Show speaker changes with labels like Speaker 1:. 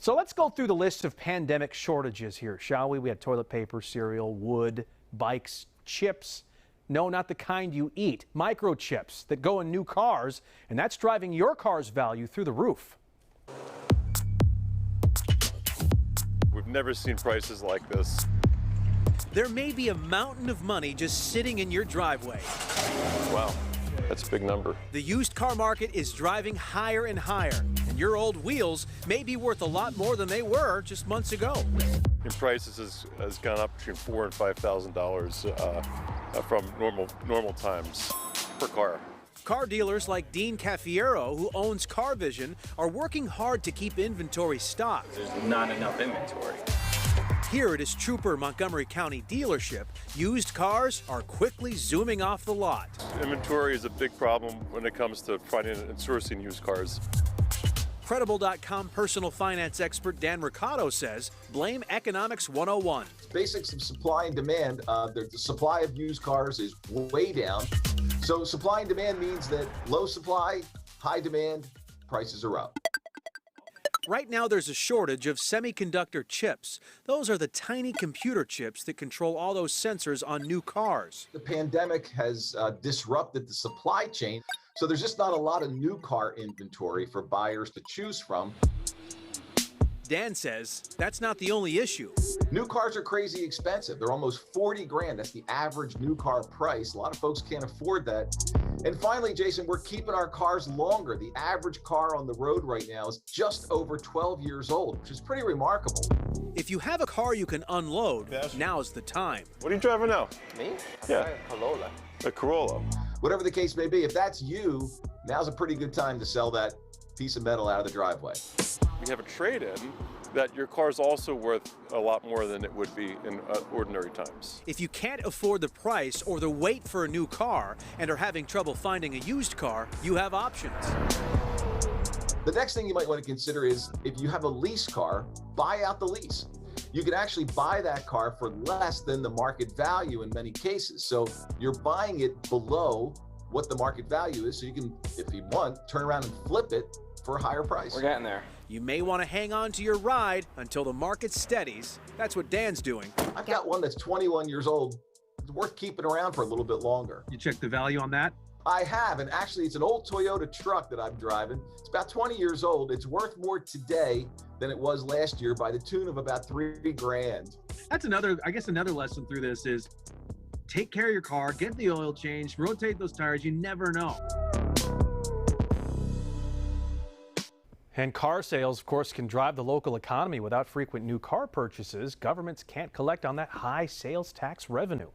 Speaker 1: So let's go through the list of pandemic shortages here, shall we? We had toilet paper, cereal, wood, bikes, chips. No, not the kind you eat. Microchips that go in new cars, and that's driving your car's value through the roof.
Speaker 2: We've never seen prices like this.
Speaker 3: There may be a mountain of money just sitting in your driveway.
Speaker 2: Wow, that's a big number.
Speaker 3: The used car market is driving higher and higher, and your old wheels may be worth a lot more than they were just months ago.
Speaker 2: In prices has gone up between $4,000 and $5,000 from normal times per car.
Speaker 3: Car dealers like Dean Caffiero, who owns CarVision, are working hard to keep inventory stocked.
Speaker 4: There's not enough inventory.
Speaker 3: Here at his Trooper Montgomery County dealership, used cars are quickly zooming off the lot.
Speaker 2: Inventory is a big problem when it comes to finding and sourcing used cars.
Speaker 3: Credible.com personal finance expert Dan Riccotto says, blame Economics 101.
Speaker 5: Basics of supply and demand. The supply of used cars is way down. So supply and demand means that low supply, high demand, prices are up.
Speaker 3: Right now there's a shortage of semiconductor chips. Those are the tiny computer chips that control all those sensors on new cars.
Speaker 5: The pandemic has disrupted the supply chain, so there's just not a lot of new car inventory for buyers to choose from.
Speaker 3: Dan says that's not the only issue.
Speaker 5: New cars are crazy expensive. They're almost 40 grand. That's the average new car price. A lot of folks can't afford that. And finally, Jason, we're keeping our cars longer. The average car on the road right now is just over 12 years old, which is pretty remarkable.
Speaker 3: If you have a car you can unload, now's the time.
Speaker 2: What are you driving now?
Speaker 4: Me?
Speaker 2: Yeah.
Speaker 4: A Corolla.
Speaker 2: A Corolla.
Speaker 5: Whatever the case may be, if that's you, now's a pretty good time to sell that piece of metal out of the driveway.
Speaker 2: We have a trade-in that your car is also worth a lot more than it would be in ordinary times.
Speaker 3: If you can't afford the price or the wait for a new car and are having trouble finding a used car, you have options.
Speaker 5: The next thing you might want to consider is if you have a lease car, buy out the lease. You can actually buy that car for less than the market value in many cases. So you're buying it below what the market value is, so you can, if you want, turn around and flip it for a higher price.
Speaker 4: We're getting there.
Speaker 3: You may want to hang on to your ride until the market steadies. That's what Dan's doing.
Speaker 5: I've got one that's 21 years old. It's worth keeping around for a little bit longer.
Speaker 1: You check the value on that?
Speaker 5: I have, and actually it's an old Toyota truck that I'm driving. It's about 20 years old. It's worth more today than it was last year by the tune of about 3 grand.
Speaker 1: That's another lesson through this is take care of your car, get the oil changed, rotate those tires. You never know. And car sales, of course, can drive the local economy. Without frequent new car purchases, governments can't collect on that high sales tax revenue.